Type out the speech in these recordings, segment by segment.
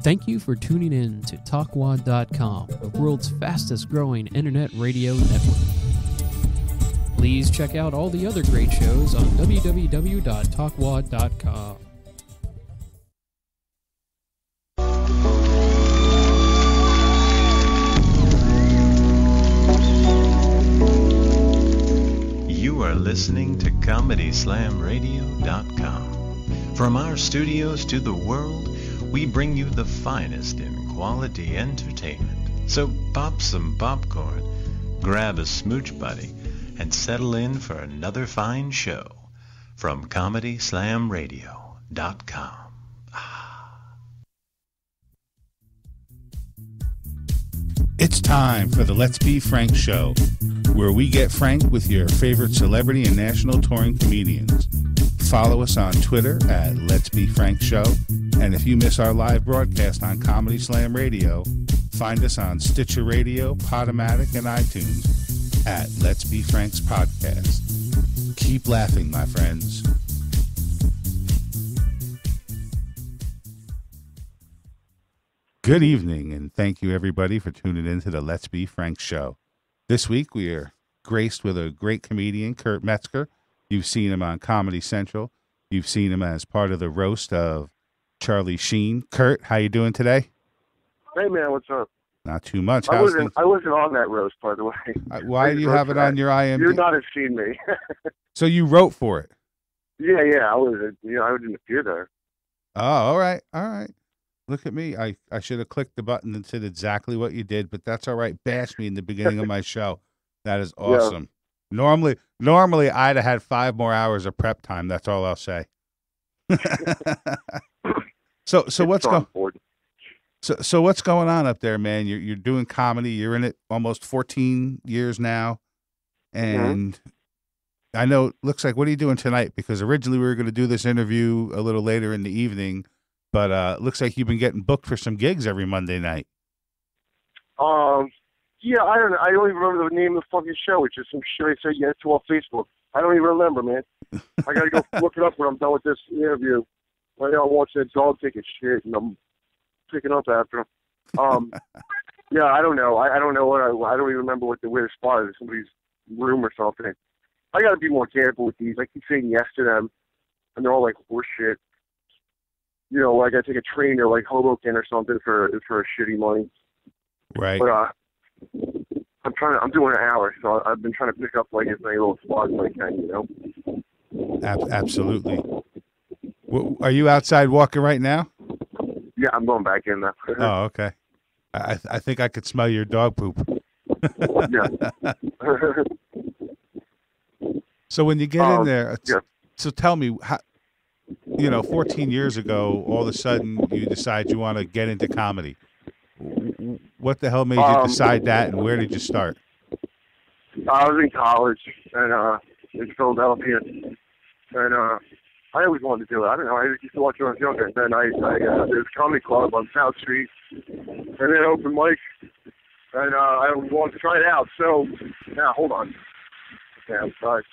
Thank you for tuning in to TalkWad.com, the world's fastest growing internet radio network. Please check out all the other great shows on www.talkwad.com. You are listening to ComedySlamRadio.com. From our studios to the world, we bring you the finest in quality entertainment. So pop some popcorn, grab a smooch buddy, and settle in for another fine show from ComedySlamRadio.com. It's time for the Let's Be Frank show, where we get frank with your favorite celebrity and national touring comedians. Follow us on Twitter at Let's Be Frank Show, and if you miss our live broadcast on Comedy Slam Radio, find us on Stitcher Radio, Podomatic, and iTunes at Let's Be Frank's Podcast. Keep laughing, my friends. Good evening, and thank you, everybody, for tuning in to the Let's Be Frank show. This week, we are graced with a great comedian, Kurt Metzger. You've seen him on Comedy Central. You've seen him as part of the roast of Charlie Sheen. Kurt, how you doing today? Hey, man, what's up? Not too much. I wasn't on that roast, by the way. Why do you have it on your IMDb? You'd not have seen me. So you wrote for it? Yeah, I didn't appear there. Oh, all right. Look at me. I should have clicked the button and said exactly what you did, but that's all right. Bash me in the beginning of my show. That is awesome. Yeah. Normally I'd have had 5 more hours of prep time. That's all I'll say. So what's going? So what's going on up there, man? You're doing comedy. You're in it almost 14 years now, and I know it looks like. What are you doing tonight? Because originally we were going to do this interview a little later in the evening. But it looks like you've been getting booked for some gigs every Monday night. Yeah, I don't know. I don't even remember the name of the fucking show. It's just some shit I said yes to on Facebook. I don't even remember, man. I got to go look it up when I'm done with this interview. Right now I'm watching that dog take a shit, and I'm picking up after him. Yeah, I don't know. I don't know what I don't even remember what the weird spot is. Somebody's room or something. I got to be more careful with these. I keep saying yes to them, and they're all like horse shit. You know, like I take a train to like Hoboken or something for a shitty money. Right. But I'm doing an hour, so I've been trying to pick up like as many little spots as I can, you know. Absolutely. Are you outside walking right now? Yeah, I'm going back in there. Oh, okay. I think I could smell your dog poop. Yeah. So when you get in there, so tell me how. 14 years ago, all of a sudden you decide you want to get into comedy. What the hell made you decide that, and where did you start? I was in college and in Philadelphia, and I always wanted to do it. I don't know. I used to watch when I was younger. And then there's a comedy club on South Street, and then open mic, and I wanted to try it out. So, now hold on. Yeah, I'm sorry.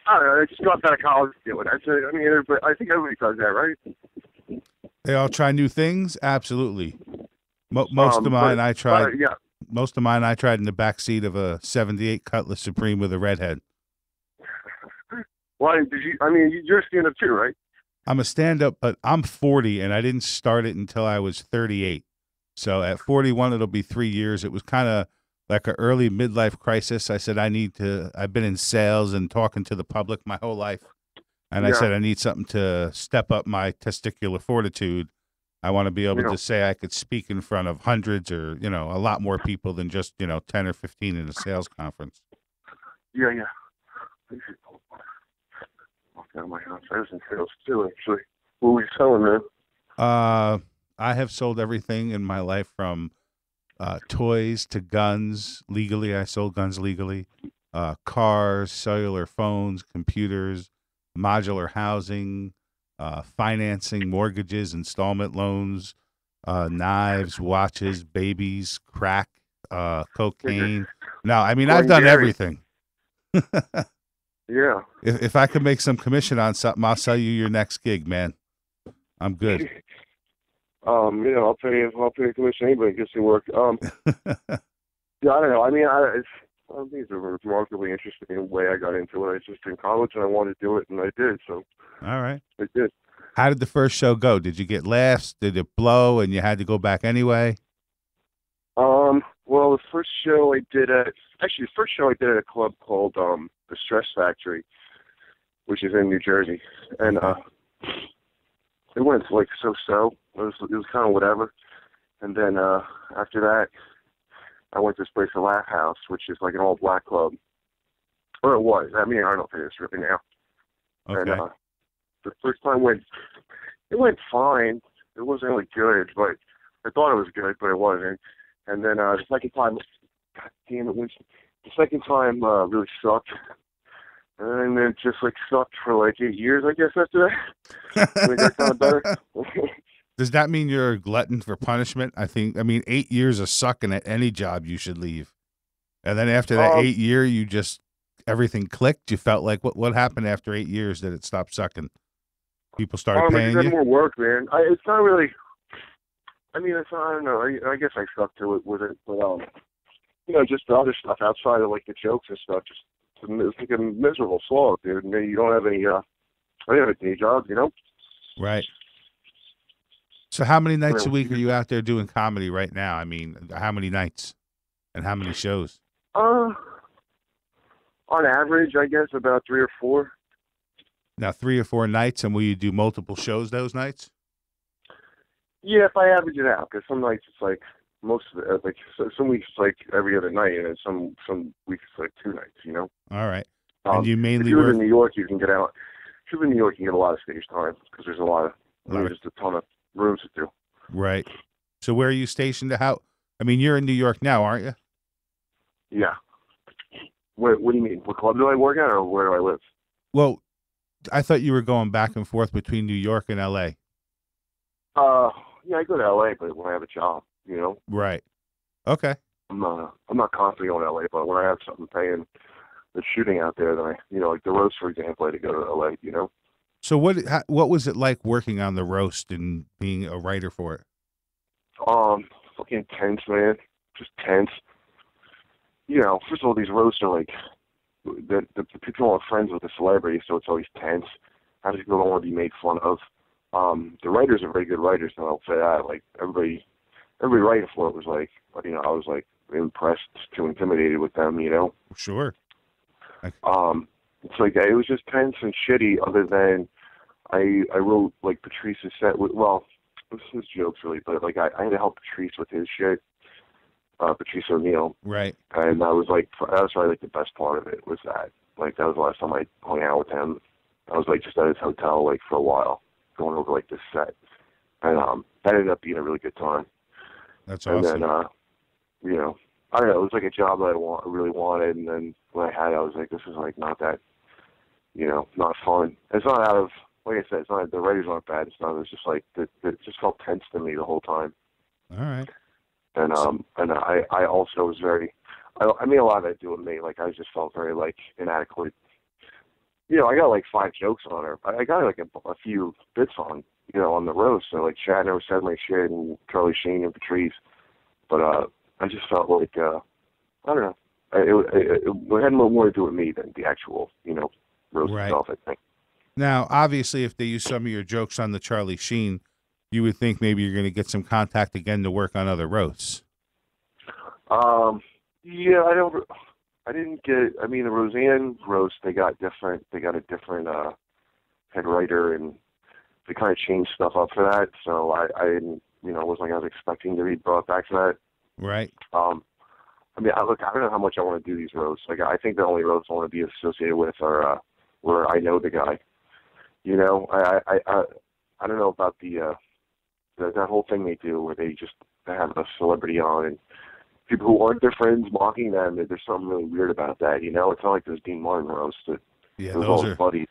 I don't know. I just got out of college to do it. I think everybody does that, right? They all try new things. Absolutely. Most of mine I tried. Most of mine I tried in the back seat of a '78 Cutlass Supreme with a redhead. Why did you? I mean, you're a stand-up too, right? I'm a stand-up, but I'm 40, and I didn't start it until I was 38. So at 41, it'll be 3 years. It was kind of like an early midlife crisis. I said, I've been in sales and talking to the public my whole life. And I said, I need something to step up my testicular fortitude. I want to be able to say I could speak in front of hundreds or, a lot more people than just, 10 or 15 in a sales conference. Yeah. I should walk out of my house. I was in sales too, actually. What were you selling, man? I have sold everything in my life from toys to guns. Legally, I sold guns legally. Cars, cellular phones, computers, modular housing, financing, mortgages, installment loans, knives, watches, babies, crack, cocaine. No, I mean, I've done everything. Yeah. If I could make some commission on something, I'll sell you your next gig, man. I'm good. I'll pay commission anybody gets to work. Yeah, I don't know. I mean, I think it's a remarkably interesting way I got into it. I was just in college and I wanted to do it, and I did. So All right. I did. How did the first show go? Did you get laughs? Did it blow and you had to go back anyway? Well, the first show I did at a club called the Stress Factory, which is in New Jersey, and it went like so. It was kind of whatever, and then after that, I went to this place, the Laugh House, which is like an all black club, or it was. I mean, I don't know if it is really now. Okay. And the first time it went fine. It wasn't really good, but I thought it was good, but it wasn't. And then the second time, God damn it, the second time really sucked. And then it just like sucked for like 8 years, I guess, after that. And it got kind of better. Does that mean you're a glutton for punishment? I mean, 8 years of sucking at any job, you should leave. And then after that 8 year, you just, everything clicked. You felt like, what happened after 8 years that it stopped sucking? People started paying you? More work, man. It's not really, I mean, it's not, I don't know. I guess I stuck to it with it. But, just the other stuff outside of like the jokes and stuff, it's like a miserable slog, dude. And you don't have any, I don't have a day job, you know? Right. So how many nights a week are you out there doing comedy right now? I mean, how many nights and how many shows? On average, I guess about 3 or 4. Now, 3 or 4 nights, and will you do multiple shows those nights? Yeah, if I average it out, because some nights it's like most of it, like some weeks it's like every other night, and then some weeks it's like 2 nights, you know? All right. And you mainly if you live work in New York, you can get out. If you live in New York, you can get a lot of stage time, because there's just a ton of rooms to do. Right. So where are you stationed? I mean, you're in New York now, aren't you? Yeah. What do you mean? What club do I work at, or where do I live? Well, I thought you were going back and forth between New York and L.A. Yeah, I go to L.A., but when I have a job, you know. Right. Okay. I'm not constantly going to L.A., but when I have something paying that's shooting out there, then like the roast, for example, I had to go to L.A., you know. So what was it like working on the roast and being a writer for it? Fucking tense, man. Just tense. You know, first of all, these roasts are like the people are friends with the celebrity, so it's always tense. How does people don't want to be made fun of? The writers are very good writers, and I'll say that. Like everybody writing for it was like, I was like impressed to intimidated with them, you know. Sure. It's like it was just tense and shitty. Other than I wrote like Patrice's set. Well, this is jokes really, but like I had to help Patrice with his shit. Patrice O'Neill. Right. And that was probably like the best part of it was that. Like that was the last time I hung out with him. I was like just at his hotel like for a while, going over like this set. And that ended up being a really good time. That's awesome. And then I don't know, it was like a job that I really wanted, and then when I had it, I was like, this is like not that, not fun. It's not out of, like I said, it's not, the writers aren't bad. It's not, it's just like, it just felt tense to me the whole time. All right. And I also was very, I mean, a lot of that to do with me. Like, I just felt very, like, inadequate. I got, like, 5 jokes on her. I got, like, a few bits on, on the roast. So, like, Shatner said my shit, and Charlie Sheen and Patrice. But I just felt like, I don't know. It had more to do with me than the actual, roast itself, I think. Now, obviously, if they use some of your jokes on the Charlie Sheen, you would think maybe you're going to get some contact again to work on other roasts. Yeah, I didn't get, I mean, the Roseanne roast, they got a different head writer, and they kind of changed stuff up for that. So I didn't, it wasn't like I was expecting to be brought back to that. Right. I mean, I don't know how much I want to do these roasts. Like, I think the only roasts I want to be associated with are where I know the guy. I don't know about that whole thing they do where they have a celebrity on and people who aren't their friends mocking them. There's something really weird about that. It's not like those Dean Martin roasts. Those are buddies.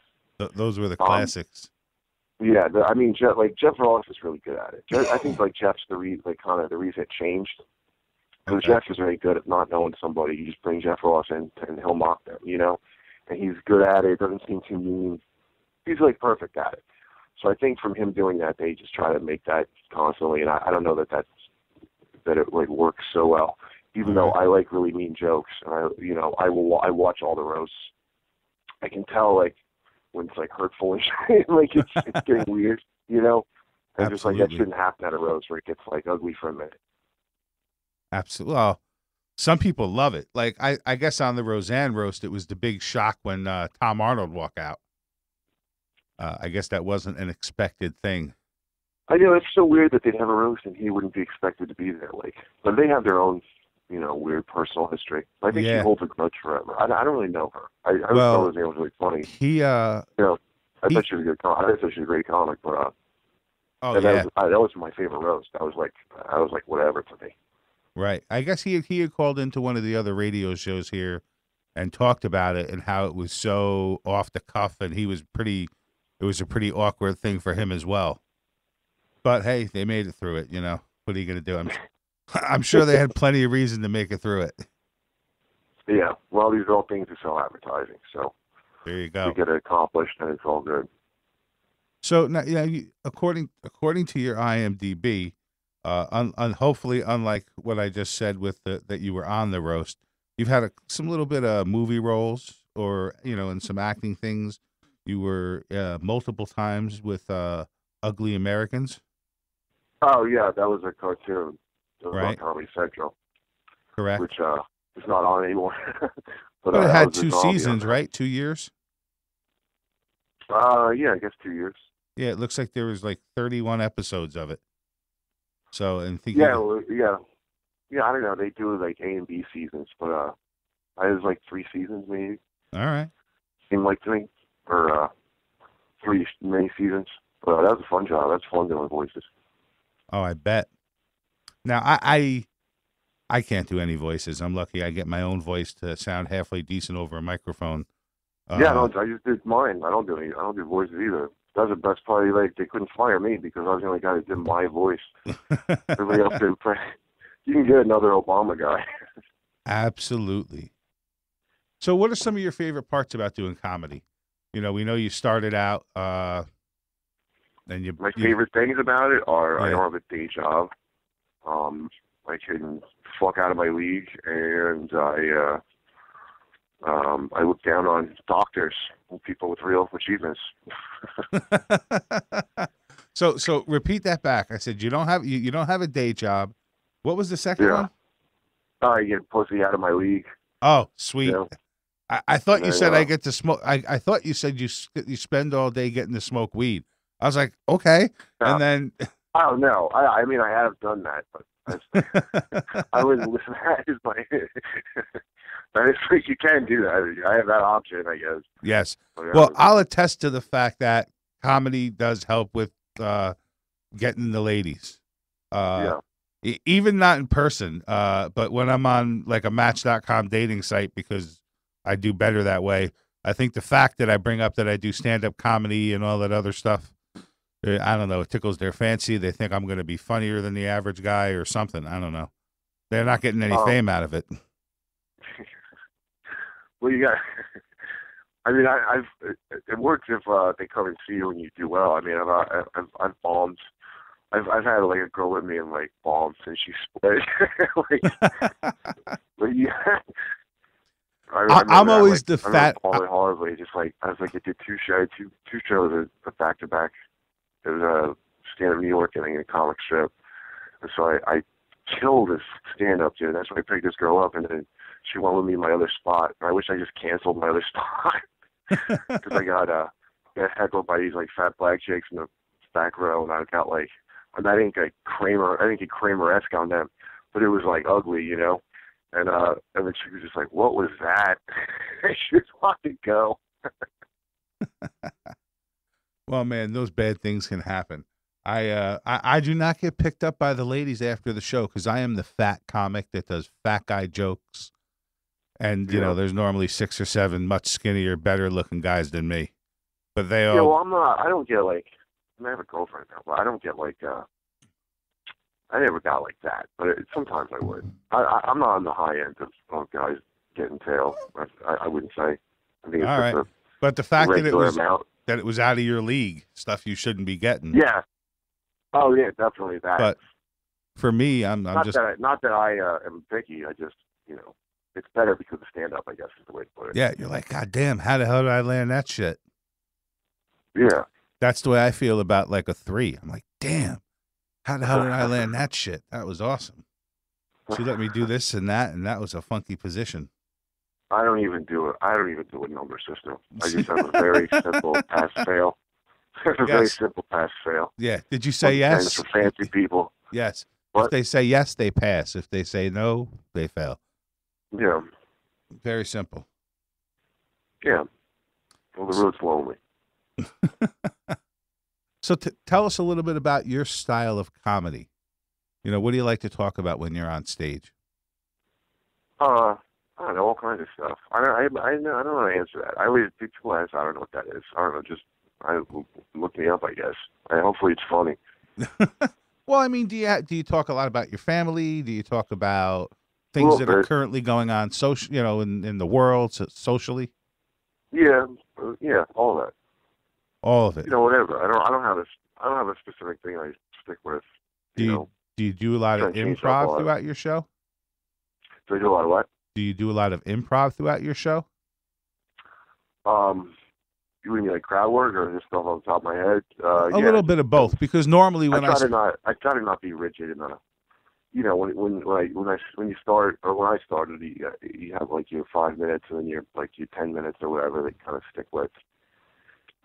Those were the classics. Yeah, Jeff Ross is really good at it. I think like Jeff's the reason it changed. Because Jeff is very good at not knowing somebody. You just bring Jeff Ross in and he'll mock them, and he's good at it. Doesn't seem too mean. He's like perfect at it. So I think from him doing that, they just try to make that constantly, and I don't know that it like works so well. Even though I like really mean jokes, and I watch all the roasts. I can tell like when it's like hurtful and shit, like it's getting weird, you know. And just like that shouldn't happen at a roast where it gets like ugly for a minute. Absolutely. Well, some people love it. Like I guess on the Roseanne roast, it was the big shock when Tom Arnold walked out. I guess that wasn't an expected thing. I know it's so weird that they'd have a roast and he wouldn't be expected to be there. Like, but they have their own, weird personal history. I think she holds a grudge forever. I don't really know her. I thought Roseanne was really funny. I thought she was a good. I thought she was a great comic, but that was my favorite roast. I was like whatever to me. Right. I guess he had called into one of the other radio shows here and talked about it and how it was so off the cuff, and it was a pretty awkward thing for him as well. But hey, they made it through it. What are you going to do? I'm sure they had plenty of reason to make it through it. Yeah. Well, these are all things to sell advertising. So there you go. We get it accomplished, and it's all good. So now, according to your IMDb, hopefully, unlike what I just said with that you were on the roast, you've had some little bit of movie roles, or in some acting things. You were multiple times with Ugly Americans. Oh yeah, that was a cartoon. It was right. on Comedy Central. Correct. Which is not on anymore. but it had 2 seasons, right? 2 years. Yeah, I guess 2 years. Yeah, it looks like there was like 31 episodes of it. So, and thinking. Yeah. I don't know. They do like A and B seasons, but I was like 3 seasons maybe. All right. Seemed like to me, or 3 mini seasons. But that was a fun job. That's fun doing voices. Oh, I bet. Now I can't do any voices. I'm lucky I get my own voice to sound halfway decent over a microphone. I just did mine. I don't do voices either. That's probably like they couldn't fire me because I was the only guy that did my voice. Everybody else did. You can get another Obama guy. Absolutely. So, what are some of your favorite parts about doing comedy? We know you started out. My favorite things about it are I don't have a day job. I can fuck out of my league, and I look down on doctors and people with real achievements. So repeat that back. I said you don't have a day job. What was the second one? I get pussy out of my league. Oh, sweet. I thought you said I get to smoke. I thought you said you spend all day getting to smoke weed. I was like, okay, and then. I don't know. I mean, I have done that, but I wouldn't listen. That is my. That is like you can do that. I have that option, I guess. Yes. Well, I'll attest to the fact that comedy does help with getting the ladies. Even not in person, but when I'm on like a Match.com dating site, because I do better that way. I think the fact that I bring up that I do stand-up comedy and all that other stuff, I don't know, it tickles their fancy. They think I'm going to be funnier than the average guy or something. I don't know. They're not getting any fame out of it. Well, you got. I mean, it works if they come and see you and you do well. I mean, I've bombed. I've had like a girl with me and like bombed and she split. But yeah. I'm always the fat. I remember horribly. Just like I was like, I did two shows back to back. It was a stand-up New York and a comic strip, and so I killed this stand-up dude. That's why I picked this girl up, and then she went with me in my other spot. And I wish I just canceled my other spot because I got heckled by these like fat black chicks in the back row, and I got like, and I didn't get Kramer-esque on them, but it was like ugly, you know. And then she was just like, "What was that?" She just wanted to go. Well, man, those bad things can happen. I do not get picked up by the ladies after the show because I am the fat comic that does fat guy jokes, and you know, there's normally 6 or 7 much skinnier, better looking guys than me. But they all. Yeah, well, I'm not. I don't get like. I have a girlfriend now, but I don't get like. I never got like that, but sometimes I would. I'm not on the high end of guys getting tail. I wouldn't say. I think it's all just right. But the fact that it was amount. that it was out of your league, stuff you shouldn't be getting. Yeah. Oh yeah, definitely that. But for me, I'm not just that I am picky. I just, it's better because of stand up, I guess is the way to put it. yeah. You're like, God damn, how the hell did I land that shit? Yeah. That's the way I feel about like a 3. I'm like, damn, how the hell did I land that shit? That was awesome. She let me do this and that was a funky position. I don't even do a number system. I just have a very simple pass fail. Very simple pass fail. Yeah. Did you say yes? For fancy people. Yes. What? If they say yes, they pass. If they say no, they fail. Yeah. Very simple. Yeah. Well, the road's lonely. So tell us a little bit about your style of comedy. What do you like to talk about when you're on stage? I don't know, all kinds of stuff. I don't know how to answer that. I always people ask, I don't know what that is. I don't know, just look me up, I guess. Hopefully it's funny. Well, I mean, do you talk a lot about your family? Do you talk about things that are currently going on social, in the world, socially? Yeah, all that. All of it. Whatever. I don't have a specific thing I stick with. Do you do a lot of improv throughout your show? Do I do a lot of what? Do you do a lot of improv throughout your show? You mean like crowd work or just stuff on the top of my head? A little bit of both, because normally when I try to not be rigid enough. When you start, or when I started, you have like your 5 minutes and then your 10 minutes or whatever that you kind of stick with.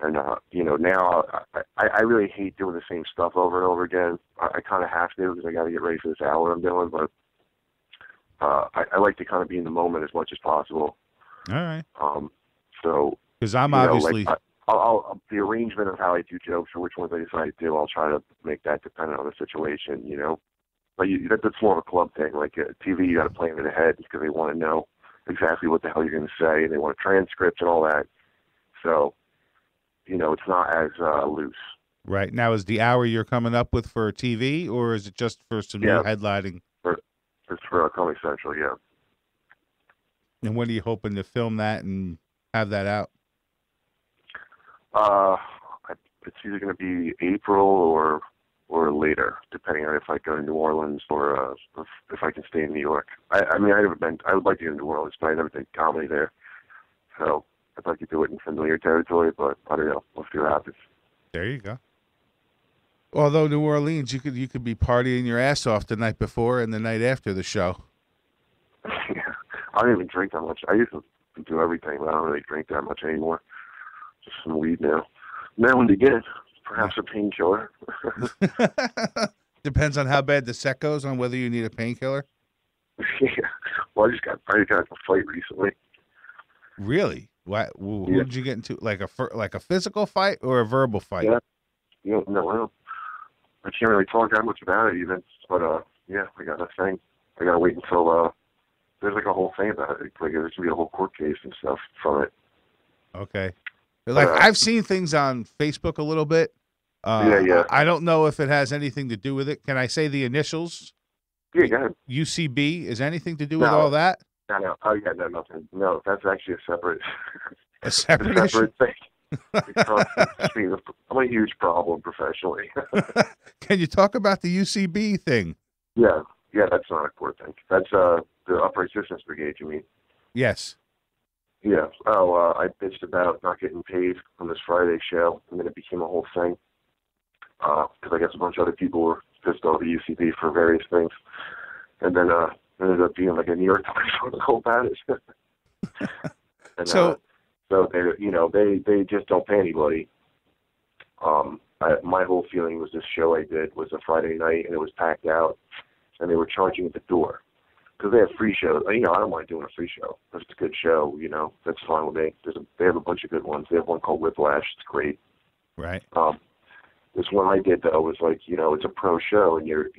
And now I really hate doing the same stuff over and over again. I kind of have to because I got to get ready for this hour I'm doing, but I like to kind of be in the moment as much as possible. All right. So because I'm obviously I'll the arrangement of how I do jokes or which ones I decide to do, I'll try to make that dependent on the situation. But that's more of a club thing. Like TV, you got to play them in the head because they want to know exactly what the hell you're going to say, and they want a transcript and all that. So, it's not as loose. Right. Now, is the hour you're coming up with for TV, or is it just for some new headlining? It's for Comedy Central, yeah. And when are you hoping to film that and have that out? It's either going to be April or later, depending on if I go to New Orleans or if I can stay in New York. I would like to go to New Orleans, but I never did comedy there. So I'd like to do it in familiar territory, but I don't know. We'll see what happens. There you go. Although New Orleans, you could be partying your ass off the night before and the night after the show. Yeah, I don't even drink that much. I used to do everything, but I don't really drink that much anymore. Just some weed now. Now and again, perhaps a painkiller. Depends on how bad the set goes on whether you need a painkiller. Yeah. Well, I just got a fight recently. Really? Who did you get into? Like a physical fight or a verbal fight? Yeah. No, I can't really talk that much about it even. But I got a thing. I gotta wait until there's like a whole thing about it. Like there's gonna be a whole court case and stuff from it. Okay. Like I've seen things on Facebook a little bit. Yeah. I don't know if it has anything to do with it. Can I say the initials? Yeah, go ahead. UCB is anything to do with all that? No. Oh yeah, no, nothing. No, that's actually a separate thing. I'm a huge problem professionally. Can you talk about the UCB thing? Yeah, that's not a court thing. That's the Upright Citizens Brigade, you mean? Yes. Yeah. Oh, I bitched about not getting paid on this Friday show, and then it became a whole thing. Because I guess a bunch of other people were pissed off at UCB for various things. And then it ended up being like a New York Times article about it. And, so they just don't pay anybody. My whole feeling was this show I did was a Friday night, and it was packed out, and they were charging at the door. Because they have free shows. I don't mind doing a free show. It's a good show, That's fine with me. They have a bunch of good ones. They have one called Whiplash. It's great. Right. This one I did, though, was like, it's a pro show, and you're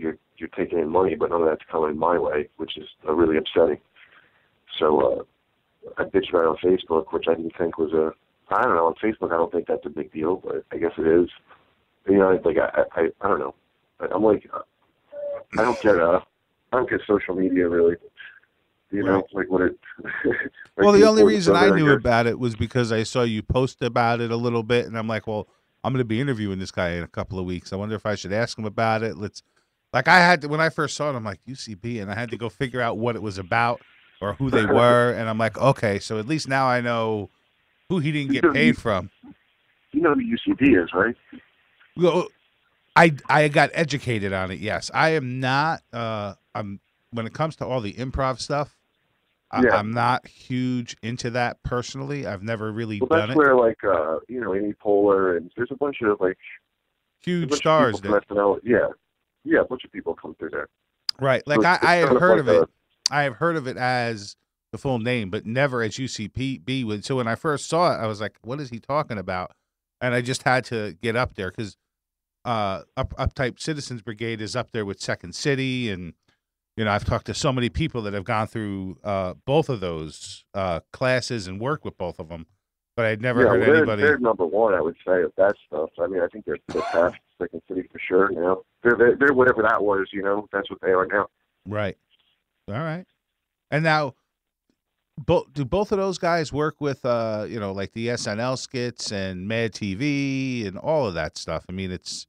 taking in money, but none of that's coming my way, which is really upsetting. So I bitched about it on Facebook, which I didn't think was I don't know, on Facebook I don't think that's a big deal, but I guess it is. I don't know. I'm like, I don't get social media really. You Right. know, like what it. Well, like the the only importance reason of I it, knew guess. about it was because I saw you post about it a little bit, and I'm like, well, I'm going to be interviewing this guy in a couple of weeks. I wonder if I should ask him about it. Like I had to, when I first saw it, I'm like UCB, and I had to go figure out what it was about or who they were, and I'm like, okay, so at least now I know who he didn't get paid from. You know who UCB is, right? Well, I got educated on it. Yes, I am not. I'm when it comes to all the improv stuff. Yeah. I'm not huge into that personally. I've never really Well, done that's it. where like Amy Poehler and there's a bunch of like Huge stars from SNL. Yeah, a bunch of people come through there. Right. Like So it's I had kind of heard like of it. I have heard of it as the full name, but never as UCB. So when I first saw it, I was like, what is he talking about? And I just had to get up there because Uptype Citizens Brigade is up there with Second City. And, I've talked to so many people that have gone through both of those classes and worked with both of them. But I'd never heard anybody. They're number one, I would say, of that stuff. I mean, I think they're past Second City for sure. They're whatever that was. That's what they are now. Right. All right. And now, do both of those guys work with, like the SNL skits and Mad TV and all of that stuff? I mean, it's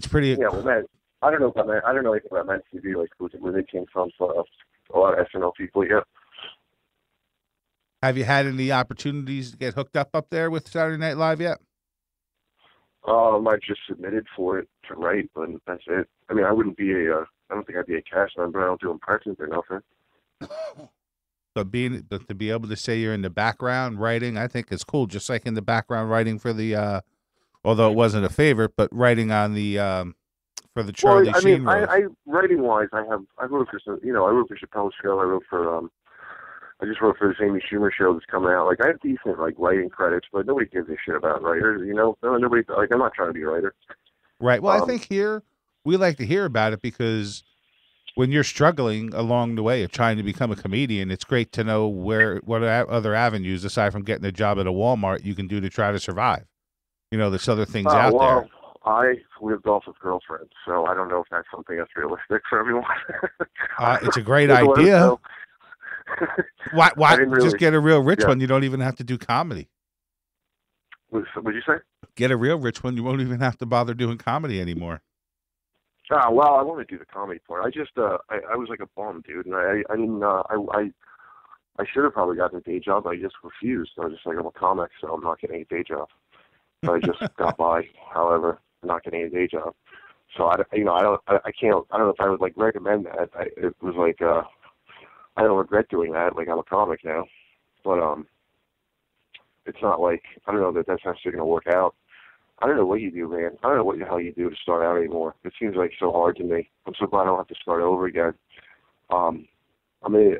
pretty. Yeah, well, man, I don't know anything about Mad TV, like where they came from. So a lot of SNL people, yeah. Have you had any opportunities to get hooked up there with Saturday Night Live yet? I just submitted for it to write, but that's it. I mean, I don't think I'd be a cast member. I don't do impressions or nothing. But to be able to say you're in the background writing, I think is cool. Just like in the background writing for the, although it wasn't a favorite, but writing on the for the Charlie Sheen. I writing wise, I wrote for some, I wrote for Chappelle's show. I wrote for I just wrote for this Amy Schumer show that's coming out. Like I have decent like writing credits, but nobody gives a shit about writers. Nobody like I'm not trying to be a writer. Right. Well, I think here we like to hear about it because when you're struggling along the way of trying to become a comedian, it's great to know what other avenues aside from getting a job at a Walmart you can do to try to survive. There's other things out there. I lived off of girlfriends, so I don't know if that's something that's realistic for everyone. It's a great idea. Why just get a real rich Yeah. one? You don't even have to do comedy. What'd you say? Get a real rich one. You won't even have to bother doing comedy anymore. Well, I want to do the comedy part. I just, I was like a bum, dude, and I didn't, I should have probably gotten a day job. I just refused. I was just like, I'm a comic, so I'm not getting a day job. So I just got by. However, not getting a day job. So I can't. I don't know if I would like recommend that. It was like, I don't regret doing that. Like I'm a comic now, but it's not like I don't know that that's necessarily going to work out. I don't know what you do, man. I don't know what the hell you do to start out anymore. It seems like so hard to me. I'm so glad I don't have to start over again. I mean,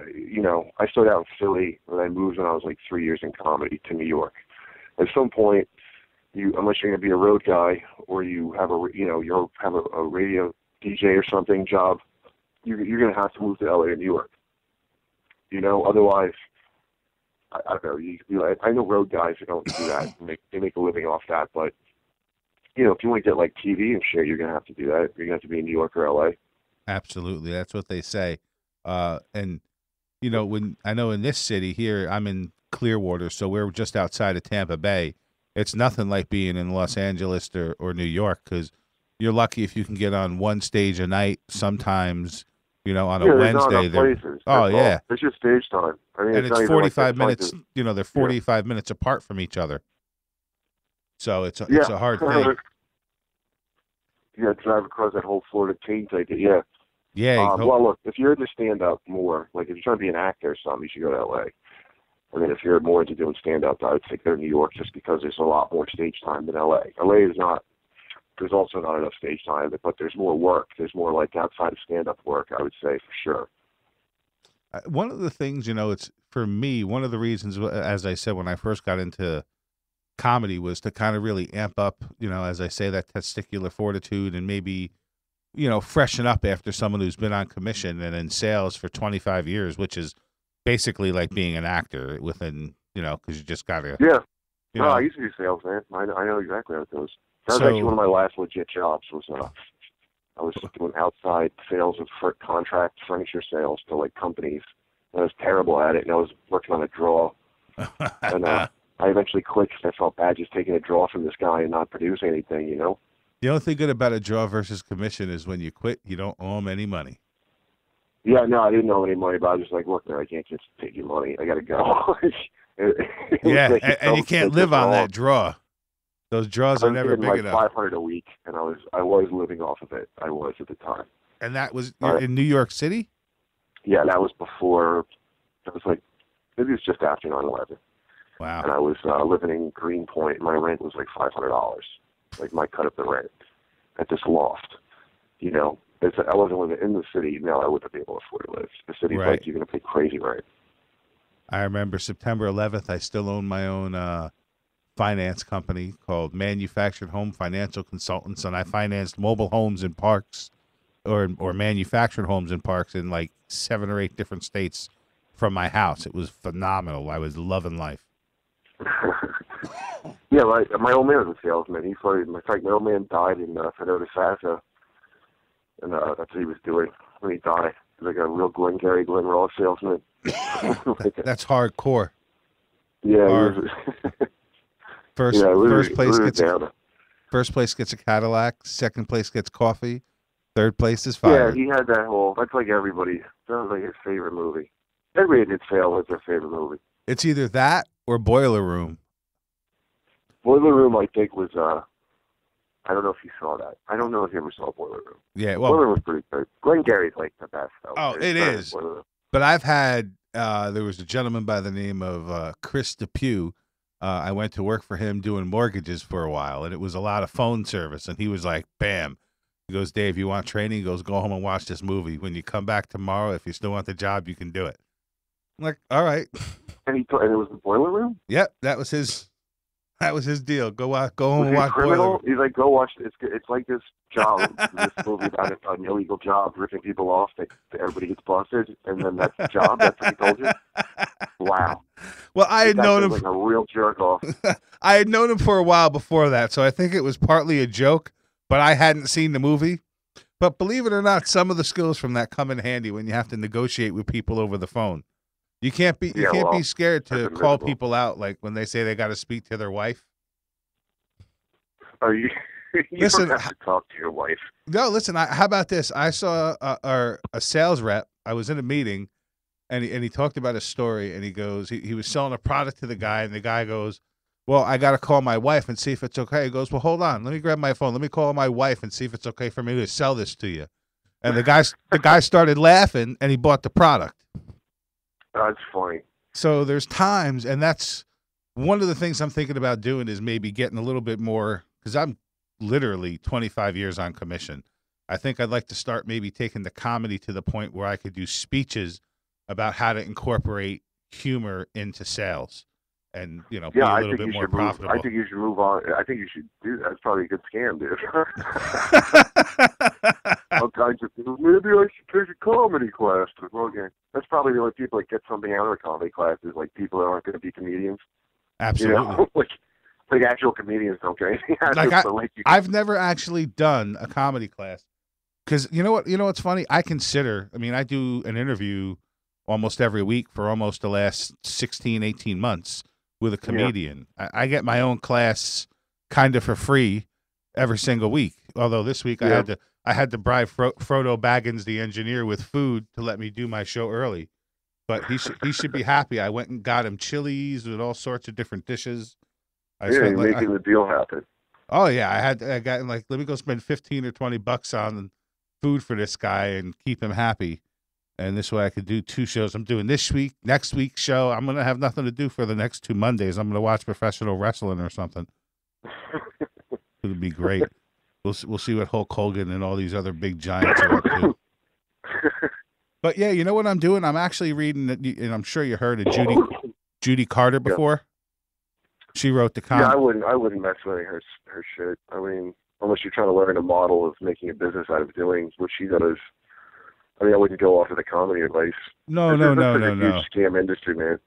I started out in Philly, and I moved when I was like 3 years in comedy to New York. At some point, unless you're going to be a road guy or you have you have a radio DJ or something job, you're going to have to move to LA or New York. Otherwise, I don't know. I know road guys who don't do that. They make a living off that, but if you want to get like TV and shit, you're going to have to do that. You're going to have to be in New York or LA. Absolutely. That's what they say. And, when I know in this city here, I'm in Clearwater, so we're just outside of Tampa Bay. It's nothing like being in Los Angeles or New York because you're lucky if you can get on one stage a night. Sometimes, on a Wednesday. Yeah. It's just stage time. I mean, and it's 45 minutes. They're 45 minutes apart from each other. So it's a hard thing. Yeah, drive across that whole Florida Canes idea. Yeah. Yeah. Well, look, if you're into stand-up more, like if you're trying to be an actor or something, you should go to LA. I mean, if you're more into doing stand-up, I would say go to New York just because there's a lot more stage time than LA. LA is not. There's also not enough stage time, but there's more work. There's more like outside of stand-up work, I would say, for sure. One of the things, it's for me, one of the reasons, as I said, when I first got into comedy was to kind of really amp up, as I say, that testicular fortitude and maybe, freshen up after someone who's been on commission and in sales for 25 years, which is basically like being an actor within, because you just got to. Yeah. No, I used to do sales, man. I know exactly how it goes. That was actually one of my last legit jobs. Was I was doing outside sales of contract furniture sales to like companies. And I was terrible at it, and I was working on a draw. And I eventually quit because I felt bad just taking a draw from this guy and not producing anything, you know? The only thing good about a draw versus commission is when you quit, you don't owe them any money. Yeah, no, I didn't know any money, but I was just like, look, man, I can't just take your money. I got to go. Yeah, and you can't live on that draw. Those draws are never big like enough. $500 a week, and I was living off of it. I was at the time. And that was in New York City? Yeah, that was before. It was like maybe it was just after 9/11. Wow. And I was living in Greenpoint. My rent was like $500. Like my cut of the rent at this loft. You know, I wasn't living in the city. No, I wouldn't be able to afford to live. The city's Right. like, you're going to pay crazy rent. I remember September 11th, I still own my own finance company called Manufactured Home Financial Consultants, and I financed mobile homes in parks or manufactured homes in parks in like 7 or 8 different states from my house. It was phenomenal. I was loving life. Yeah, my old man was a salesman. In fact, my old man died in Fenota Sasa, and that's what he was doing when he died. He was like a real Glen Ross salesman. That's hardcore. Yeah. First place gets a Cadillac. Second place gets coffee. Third place is fired. Yeah, he had that whole. That's like everybody. That was like his favorite movie. Everybody did fail was their favorite movie. It's either that or Boiler Room. Boiler Room, I think, was. I don't know if you saw that. I don't know if you ever saw Boiler Room. Yeah, well, Boiler Room was pretty good. Glengarry's like the best, though. Oh, it is. But I've had. There was a gentleman by the name of Chris Depew. I went to work for him doing mortgages for a while, and it was a lot of phone service. And he was like, "Bam." He goes, "Dave, you want training?" He goes, "Go home and watch this movie. When you come back tomorrow, if you still want the job, you can do it." I'm like, "All right." And it was the Boiler Room? Yep, that was his deal. Go home and Was watch he criminal? Boiler Room. He's like, go watch. It's like this job, this movie about an illegal job, ripping people off. That everybody gets busted, and then that's the job. That's what he told you. Wow. Well, I had known him like a real jerk off. I had known him for a while before that, so I think it was partly a joke, but I hadn't seen the movie. But believe it or not, some of the skills from that come in handy when you have to negotiate with people over the phone. You can't be scared to call people out, like when they say they got to speak to their wife. Are you? Listen, don't have to talk to your wife. No, listen. How about this? I saw a sales rep. I was in a meeting, and he talked about a story, and he goes, he was selling a product to the guy, and the guy goes, "Well, I got to call my wife and see if it's okay." He goes, "Well, hold on. Let me grab my phone. Let me call my wife and see if it's okay for me to sell this to you." And the guy started laughing, and he bought the product. That's funny. So there's times, and that's one of the things I'm thinking about doing is maybe getting a little bit more, because I'm literally 25 years on commission. I think I'd like to start maybe taking the comedy to the point where I could do speeches about how to incorporate humor into sales and, be a little bit more profitable. I think you should move on. I think you should do that. It's probably a good scam, dude. All kinds of people. Maybe I should take a comedy class. Okay. That's probably the only people that get something out of a comedy class is like people that aren't going to be comedians. Absolutely. Like actual comedians don't get anything out of it. I've never actually done a comedy class because you know what's funny? I do an interview almost every week for almost the last 16, 18 months with a comedian. Yeah. I get my own class kind of for free every single week. Although this week I had to bribe Frodo Baggins, the engineer, with food to let me do my show early. But he should be happy. I went and got him Chili's with all sorts of different dishes. You're making the deal happen. Oh yeah, I got him like, let me go spend $15 or $20 on food for this guy and keep him happy. And this way I could do 2 shows. I'm doing this week, next week's show. I'm gonna have nothing to do for the next 2 Mondays. I'm gonna watch professional wrestling or something. It'll be great. We'll see what Hulk Hogan and all these other big giants are up to. But yeah, you know what I'm doing? I'm actually reading, and I'm sure you heard of Judy Carter before. Yeah. She wrote the comic. Yeah, I wouldn't mess with her shit. I mean, unless you're trying to learn a model of making a business out of doing what she does. I mean, I wouldn't go off of the comedy advice. No. Huge scam industry, man.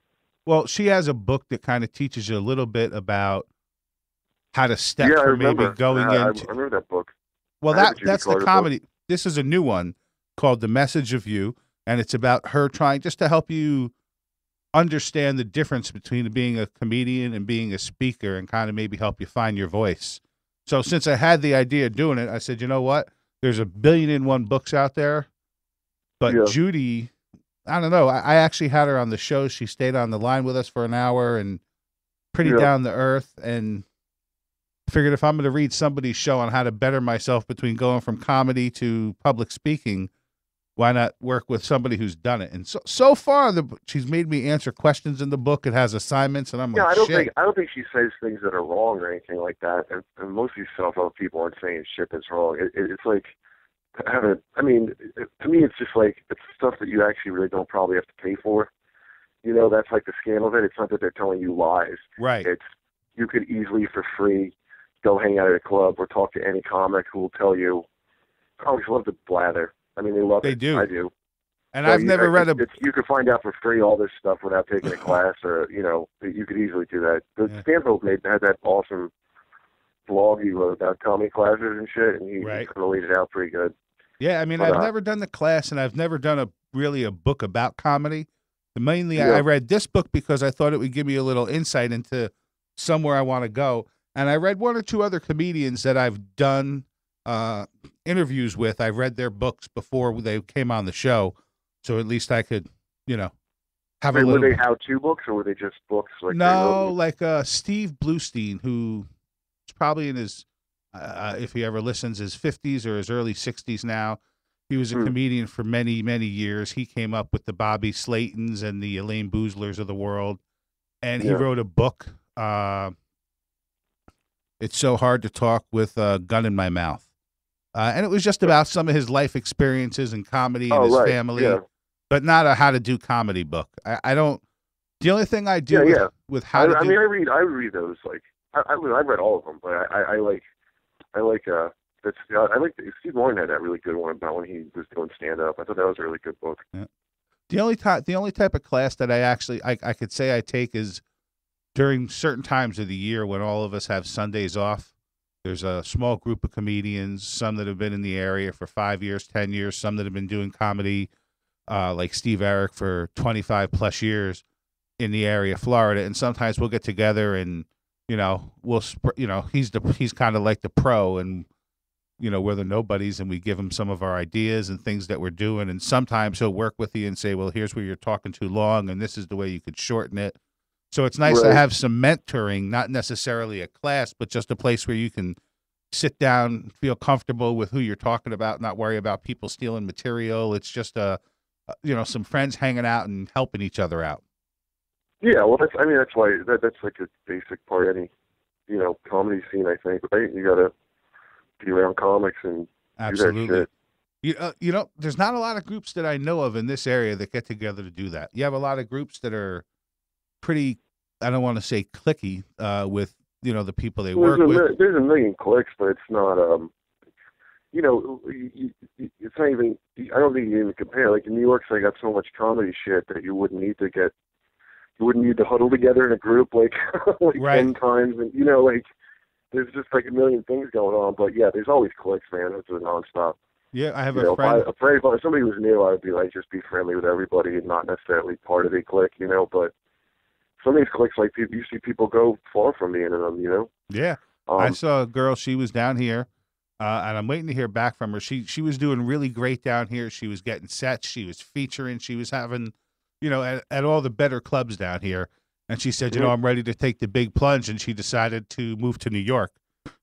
Well, she has a book that kind of teaches you a little bit about how to step from maybe going into. I remember that book. Well, that's the comedy. this is a new one called The Message of You, and it's about her trying just to help you understand the difference between being a comedian and being a speaker, and kind of maybe help you find your voice. So since I had the idea of doing it, I said, you know what? There's 1,000,000,001 books out there, but Yeah. Judy, I don't know. I actually had her on the show. She stayed on the line with us for an hour and pretty down to earth. And figured if I'm going to read somebody's show on how to better myself between going from comedy to public speaking, why not work with somebody who's done it? And so far, she's made me answer questions in the book. It has assignments, and I'm like, shit. I don't think she says things that are wrong or anything like that. And most of these self-help people aren't saying shit that's wrong. It's like, I mean, to me, it's just like, it's stuff that you actually really don't probably have to pay for. You know, that's like the scam of it. It's not that they're telling you lies. Right. It's, you could easily, for free, go hang out at a club or talk to any comic who will tell you, I always love to blather. I mean, they love it. They do. I do. And so I've never read you could find out for free all this stuff without taking a class, or, you know, you could easily do that. Stanhope had that awesome blog he wrote about comedy classes and shit, and he kind of laid it out pretty good. Yeah, I mean, I've never done the class, and I've never done really a book about comedy. Mainly, I read this book because I thought it would give me a little insight into somewhere I want to go. And I read one or two other comedians that I've done interviews with. I've read their books before they came on the show, so at least I could, you know, have a little. Were they how-to books, or were they just books? Like no, like Steve Bluestein, who is probably in his, if he ever listens, his 50s or his early 60s now. He was a comedian for many, many years. He came up with the Bobby Slaytons and the Elaine Boozlers of the world, and he wrote a book. It's So Hard to Talk with a Gun in My Mouth. And it was just about some of his life experiences and comedy and his family, but not a how to do comedy book. I don't. The only thing I do with how to do. I mean, I read those. Like, I read all of them, but I like Steve Martin had that really good one about when he was doing stand up. I thought that was a really good book. Yeah. The only type of class that I could say I take is during certain times of the year when all of us have Sundays off. There's a small group of comedians, some that have been in the area for 5 years, 10 years, some that have been doing comedy, like Steve Eric for 25 plus years in the area of Florida. And sometimes we'll get together and, you know, he's kind of like the pro, and you know, we're the nobodies, and we give him some of our ideas and things that we're doing. And sometimes he'll work with you and say, well, here's where you're talking too long, and this is the way you could shorten it. So it's nice to have some mentoring, not necessarily a class, but just a place where you can sit down, feel comfortable with who you're talking about, not worry about people stealing material. It's just some friends hanging out and helping each other out. Yeah, well, that's why that's like a basic part of any, you know, comedy scene, I think, right? You got to be around comics and absolutely do that shit. You know, there's not a lot of groups that I know of in this area that get together to do that. You have a lot of groups that are pretty, I don't want to say cliquey, with, you know, the people they work with. There's a million cliques, but it's not, you know, it's not even, I don't think you even compare. Like in New York, they got so much comedy shit that you wouldn't need to huddle together in a group like 10 times. And, you know, like, there's just like a million things going on, but yeah, there's always cliques, man. It's a nonstop. Yeah, I have a friend. If somebody was new, I would be like, just be friendly with everybody and not necessarily part of a clique, you know. But some of these cliques, like you see people go far from being in them, you know. Yeah, I saw a girl. She was down here, and I'm waiting to hear back from her. She was doing really great down here. She was getting sets. She was featuring. She was having, you know, at all the better clubs down here. And she said, you know, I'm ready to take the big plunge. And she decided to move to New York.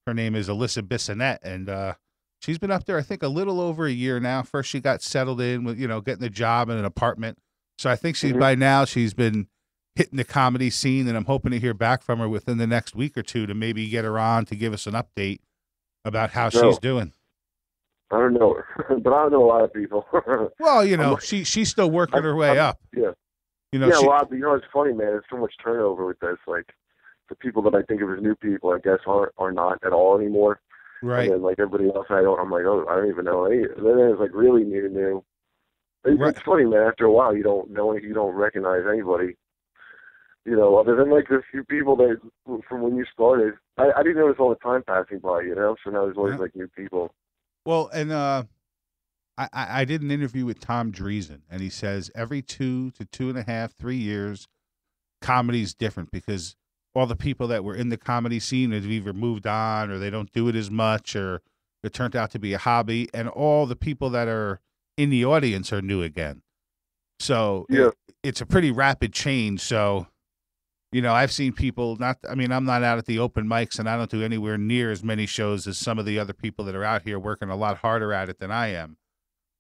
Her name is Alyssa Bissonette. And she's been up there, I think, a little over a year now. First, she got settled in with, you know, getting a job in an apartment. So I think by now she's been hitting the comedy scene. And I'm hoping to hear back from her within the next week or two to maybe get her on to give us an update about how she's doing. I don't know her, but I know a lot of people. Well, you know, she's still working her way up. Yeah. You know, a lot. You know, it's funny, man. There's so much turnover with this. Like, the people that I think of as new people, I guess, are not at all anymore. Right. And then, like, everybody else, I'm like, oh, I don't even know any. And then it's like really new. It's funny, man. After a while, you don't recognize anybody. You know, other than like the few people that from when you started. I didn't notice all the time passing by. You know, so now there's always like new people. Well, and I did an interview with Tom Dreesen, and he says every 2 to 2.5, 3 years, comedy's different because all the people that were in the comedy scene have either moved on or they don't do it as much or it turned out to be a hobby, and all the people that are in the audience are new again. So Yeah. it's a pretty rapid change. So, I've seen people I'm not out at the open mics and I don't do anywhere near as many shows as some of the other people that are out here working a lot harder at it than I am.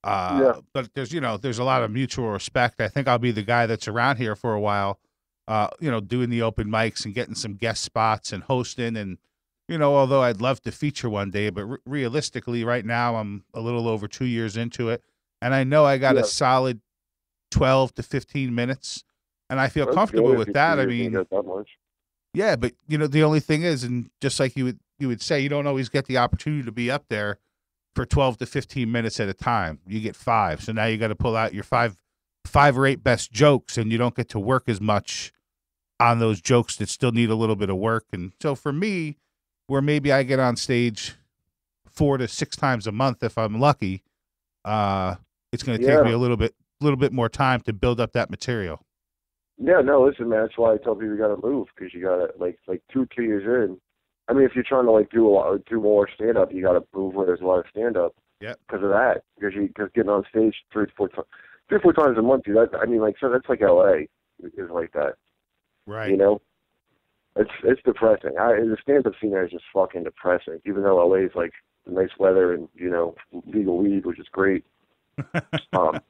But there's a lot of mutual respect. I think I'll be the guy that's around here for a while, doing the open mics and getting some guest spots and hosting. And, although I'd love to feature one day, but realistically right now I'm a little over 2 years into it. And I know I got a solid 12 to 15 minutes and I feel comfortable with that. I mean, yeah, but the only thing is, and just like you would say, you don't always get the opportunity to be up there for 12 to 15 minutes at a time. You get 5. So now you got to pull out your five or 8 best jokes and you don't get to work as much on those jokes that still need a little bit of work. And so for me, where maybe I get on stage 4 to 6 times a month, if I'm lucky, it's going to take me a little bit more time to build up that material. Yeah, no, listen, man, that's why I tell people you got to move, because you got to, like 2 years in. I mean, if you're trying to do more stand up, you got to move where there's a lot of stand up. Yeah. Because of that, because getting on stage 3 or 4 times a month, dude. So that's like LA is like that. Right. It's depressing. The stand up scene there is just fucking depressing. Even though LA is like nice weather and legal weed, which is great. It's not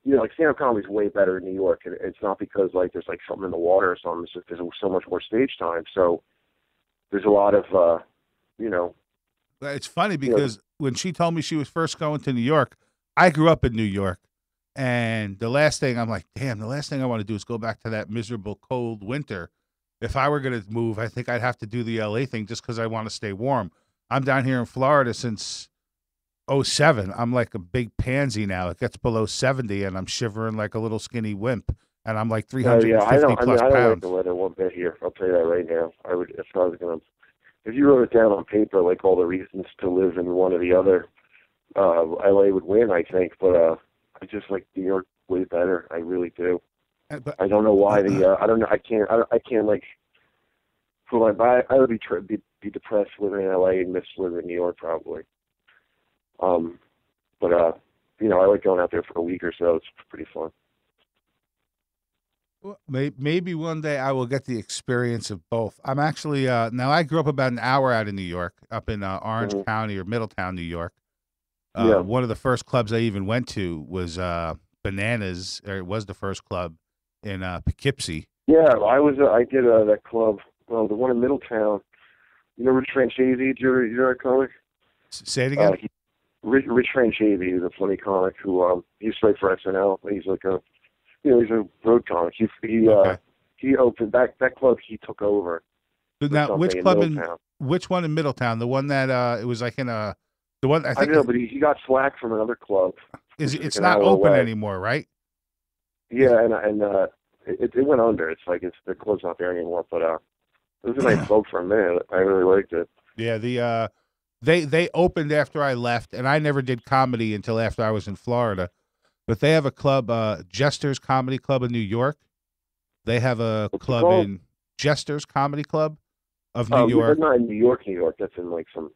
like stand-up comedy is way better in New York, and it's not because there's something in the water or something. It's just there's so much more stage time, so there's a lot of It's funny because when she told me she was first going to New York, I grew up in New York, and the last thing I want to do is go back to that miserable cold winter. If I were going to move, I think I'd have to do the LA thing just because I want to stay warm. I'm down here in Florida since 07. I'm like a big pansy now. It gets below 70 and I'm shivering like a little skinny wimp, and I'm like 350 plus I don't pounds. like the weather one bit here. I'll tell you that right now. If you wrote it down on paper, like all the reasons to live in one or the other, LA would win, I think. But I just like New York way better. I really do. But I don't know why I don't know. I can't like. I would be depressed living in LA and miss living in New York probably. But I like going out there for a week or so. It's pretty fun. Well, maybe one day I will get the experience of both. I'm actually now I grew up about an hour out of New York, up in Orange County or Middletown, New York. One of the first clubs I even went to was Bananas, or it was the first club in Poughkeepsie. Yeah, I did that club. Well, the one in Middletown. Rich Franchese? Did you know that comic? Say it again. Rich Franchese is a funny comic who he used to write for SNL. He's like he's a road comic. He opened that club. He took over. So now, which club which one in Middletown? The one that it was like in the one I think. I know, but he got slack from another club. It's not open anymore, right? Yeah, and it went under. It's like the club's not there anymore. But it was a nice club for a minute. I really liked it. Yeah, they opened after I left, and I never did comedy until after I was in Florida. But they have a club, Jester's Comedy Club in New York. They have a club in Jester's Comedy Club of New York. Not in New York, New York. That's in like some.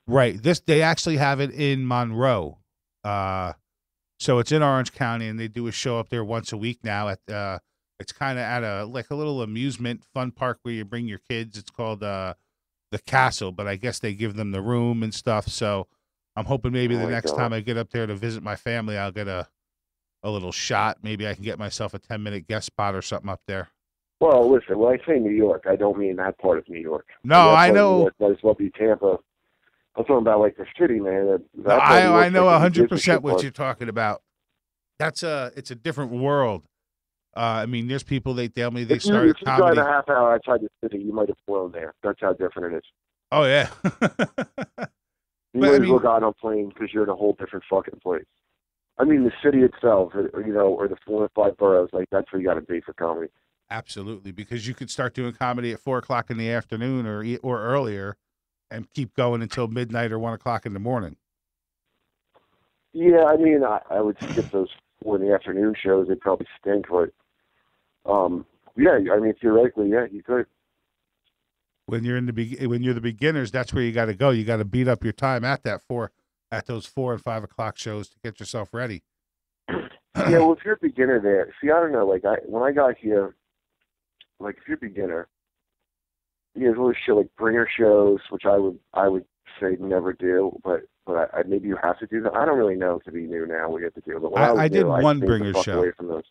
Right. They actually have it in Monroe. So it's in Orange County, and they do a show up there once a week now. It's kind of at a little amusement fun park where you bring your kids. It's called the Castle, but I guess they give them the room and stuff. So I'm hoping maybe the next time I get up there to visit my family, I'll get a little shot. Maybe I can get myself a 10-minute guest spot or something up there. Well, listen, when I say New York, I don't mean that part of New York. No, I know. Might as well be Tampa. I'm talking about like the city, man. I know 100% what you're talking about. It's a different world. I mean, there's people they tell me they started comedy. If you drive a half hour outside the city, you might have flown there. That's how different it is. Oh yeah. You might as well got on a plane because you're in a whole different fucking place. I mean, the city itself, or the 4 or 5 boroughs, like that's where you got to be for comedy. Absolutely, because you could start doing comedy at 4 o'clock in the afternoon or earlier, and keep going until midnight or 1 o'clock in the morning. Yeah, I mean, I would skip those 4 in the afternoon shows. They'd probably stink, but yeah, I mean, theoretically, yeah, you could. When you're when you're the beginners, that's where you got to go. You got to beat up your time at those 4 and 5 o'clock shows to get yourself ready. Yeah, well, if you're a beginner there, see, I don't know, like, when I got here, like, if you're a beginner, there's little shit like bringer shows, which I would say never do, but maybe you have to do that. I don't really know to be new now what you have to do. But when I was I did new, one stayed bringer the fuck show. away from those.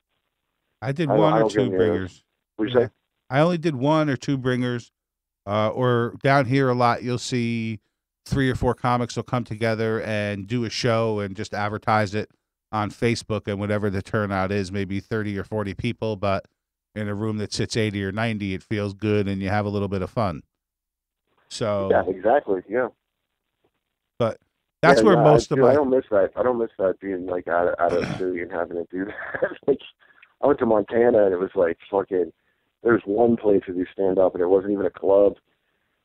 I did I one or don't two get near those. bringers. What'd you say? I only did 1 or 2 bringers. Or down here a lot, you'll see 3 or 4 comics will come together and do a show and just advertise it on Facebook, and whatever the turnout is, maybe 30 or 40 people, but in a room that sits 80 or 90, it feels good and you have a little bit of fun. So yeah, exactly. Yeah. But that's where most of my... I don't miss that. I don't miss that being like out of the city and having to do that. Like, I went to Montana and it was like fucking. There's one place where you stand up and it wasn't even a club.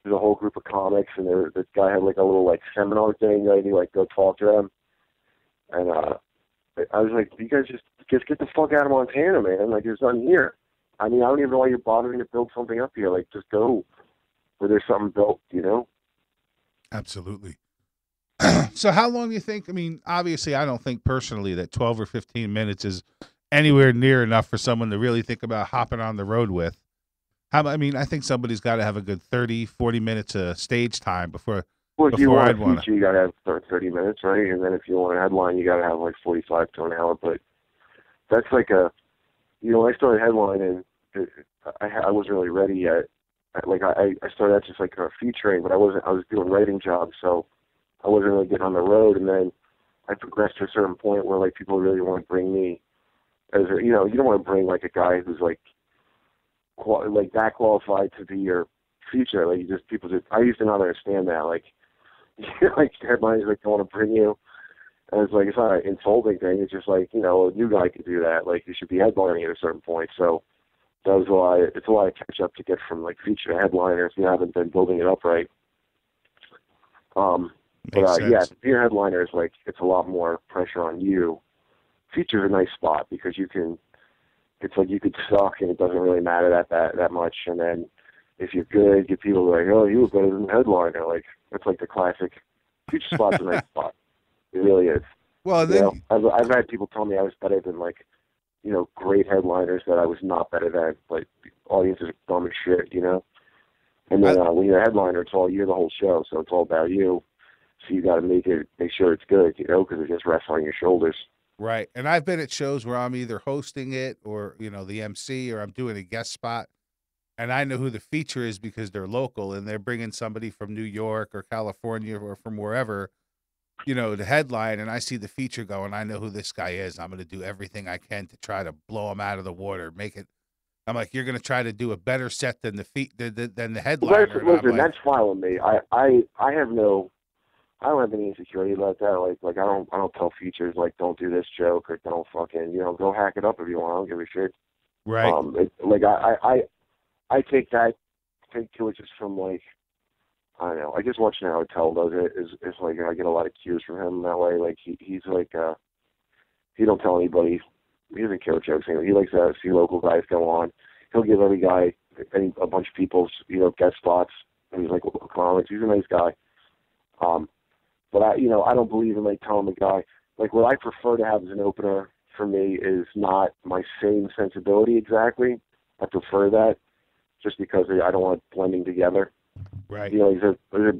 There's a whole group of comics and this guy had like a little like seminar thing. And you like go talk to them. And I was like, you guys just get the fuck out of Montana, man. Like, there's nothing here. I mean, I don't even know why you're bothering to build something up here. Like, just go where there's something built, you know? Absolutely. So how long do you think, I mean, obviously I don't think personally that 12 or 15 minutes is anywhere near enough for someone to really think about hopping on the road with. I mean, I think somebody's got to have a good 30, 40 minutes of stage time before if you want I'd want to. You got to have 30 minutes, right? And then if you want a headline, you got to have like 45 to an hour. But that's like when I started headlining, I wasn't really ready yet. I started out just like featuring, but I was doing writing jobs, so I wasn't really getting on the road. And then I progressed to a certain point where like people really want to bring me you don't want to bring like a guy who's like that qualified to be your feature. Like I used to not understand that. Like, like headliners like don't want to bring you, and it's like it's not an insulting thing. It's just like a new guy could do that. Like you should be headlining at a certain point. So that was it's a lot of catch up to get from like feature to headliner if you haven't been building it up right. Yeah, being a headliner is like it's a lot more pressure on you. Feature's a nice spot because it's like you could suck and it doesn't really matter that much. And then if you're good, get people like, oh, you were better than the headliner. Like it's like the classic feature spot's a nice spot. It really is. Well, then I've had people tell me I was better than like great headliners that I was not better than. Like the audiences are dumb as shit, And then when you're a headliner, it's all you the whole show, so it's all about you. So you got to make sure it's good, because it just rests on your shoulders. Right. And I've been at shows where I'm either hosting it or, the MC, or I'm doing a guest spot. And I know who the feature is because they're local and they're bringing somebody from New York or California or from wherever, to headline. And I see the feature going, I know who this guy is. I'm going to do everything I can to try to blow him out of the water, make it. I'm like, you're going to try to do a better set than the headliner. Listen, that's fine with me. I don't have any insecurity about that. Like I don't tell features like don't do this joke or don't fucking go hack it up if you want. I don't give a shit. Right. I take to it just from like I don't know. I just watching how Attell does it is like I get a lot of cues from him that way. Like he's like he don't tell anybody. He doesn't care what jokes. He likes to see local guys go on. He'll give every guy a bunch of people's guest spots. And he's like local comics. He's a nice guy. But I don't believe in like telling the guy, like what I prefer to have as an opener for me is not my same sensibility exactly. I prefer that just because I don't want it blending together. Right. There's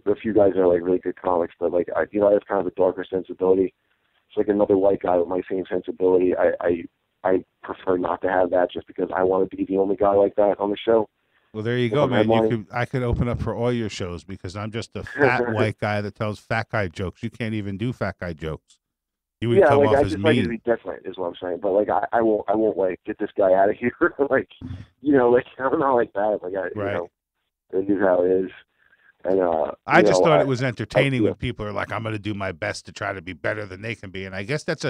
a few guys that are like really good comics, but like I have kind of a darker sensibility. It's like another white guy with my same sensibility. I prefer not to have that just because I want to be the only guy like that on the show. Well, there you go, man. I could open up for all your shows because I'm just a fat white guy that tells fat guy jokes. You can't even do fat guy jokes. You would come off I as just mean. like it to be different, is what I'm saying. But like I won't like get this guy out of here. like I'm not like that. Like it is how it is. And I just thought it was entertaining when people are like, I'm going to do my best to try to be better than they can be, and I guess it's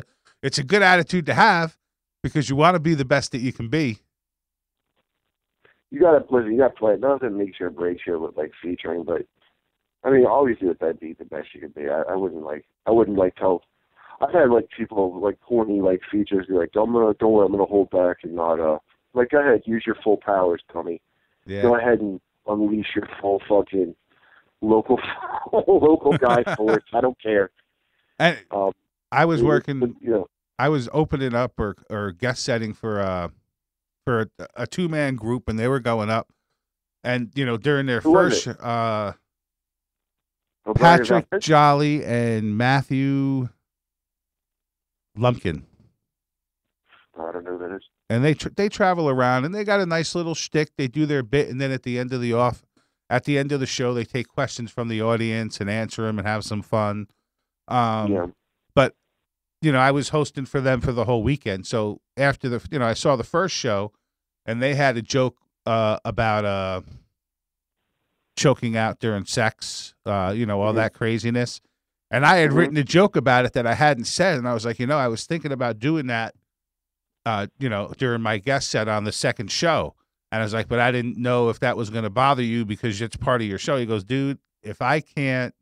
a good attitude to have because you want to be the best that you can be. You gotta play. Nothing makes you or breaks you with like featuring, but I mean, always do it. That'd be the best you could be. I wouldn't I've had like people like corny like features be like, don't worry, I'm gonna hold back and not like go ahead, use your full powers, Tommy. Yeah. Go ahead and unleash your full fucking local guy force. I don't care. And I was working. You know, I was opening up or guest setting for a 2-man group, and they were going up. And during their first, Patrick Jolly and Matthew Lumpkin. I don't know who that is. And they travel around, and they got a nice little shtick. They do their bit, and then at the end of the show, they take questions from the audience and answer them and have some fun. But I was hosting for them for the whole weekend. So after I saw the first show, and they had a joke about choking out during sex, all that craziness. And I had written a joke about it that I hadn't said, and I was like, I was thinking about doing that, during my guest set on the second show. And I was like, but I didn't know if that was going to bother you because it's part of your show. He goes, dude, if I can't,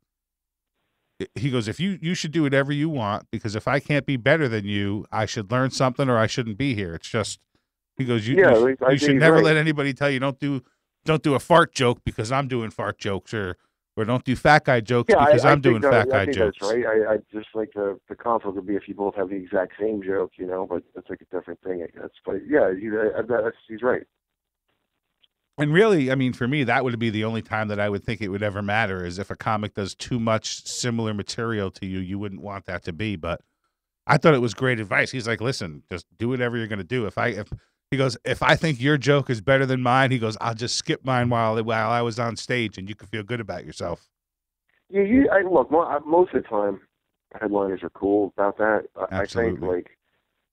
he goes, if you should do whatever you want, because if I can't be better than you, I should learn something or I shouldn't be here. It's just, he goes, you should never let anybody tell you don't do a fart joke because I'm doing fart jokes, or don't do fat guy jokes because I'm doing fat guy jokes. That's right. I just like the conflict would be if you both have the exact same joke, but that's like a different thing, I guess. But yeah, he's right. And really, I mean, for me, that would be the only time that I would think it would ever matter is if a comic does too much similar material to you. You wouldn't want that to be. But I thought it was great advice. He's like, listen, just do whatever you're going to do. He goes, if I think your joke is better than mine, he goes, I'll just skip mine while I was on stage, and you can feel good about yourself. Yeah, look, most of the time, headliners are cool about that. Absolutely. I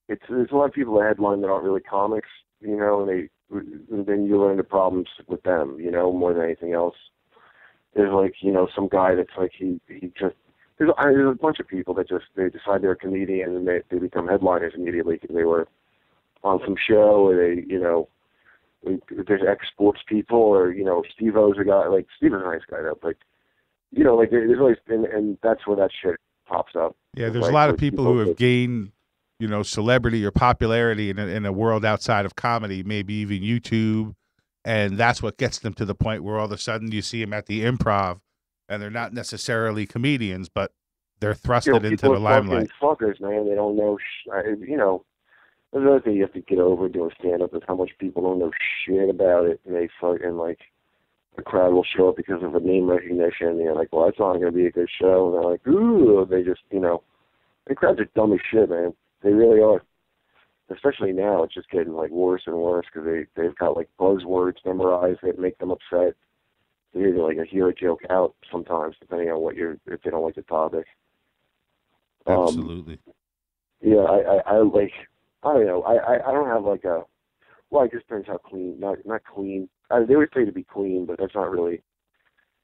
think there's a lot of people that headline that aren't really comics, and then you learn the problems with them, more than anything else. There's like, some guy that's like he just there's a bunch of people that they decide they're a comedian and they become headliners immediately because they were on some show, or there's ex-sports people, or Steve-O's a guy, like Steve-O's a nice guy though, but there's always and that's where that shit pops up. Yeah, there's a lot of people who have gained celebrity or popularity in a world outside of comedy, maybe even YouTube, and that's what gets them to the point where all of a sudden you see them at the Improv, and they're not necessarily comedians, but they're thrusted into the limelight. Fuckers, man, they don't know. There's another thing you have to get over doing stand-up is how much people don't know shit about it, and they fucking like the crowd will show up because of a name recognition, and you're like, well, that's not going to be a good show, and they're like, ooh, they just the crowds are dumb as shit, man. They really are. Especially now, it's just getting like worse and worse because they've got like buzzwords memorized that make them upset. So you're like hear a joke out sometimes, depending on if they don't like the topic. Absolutely. Yeah, I like. I don't know. I don't have like a. Well, I guess depends how clean. Not clean. They always say to be clean, but that's not really.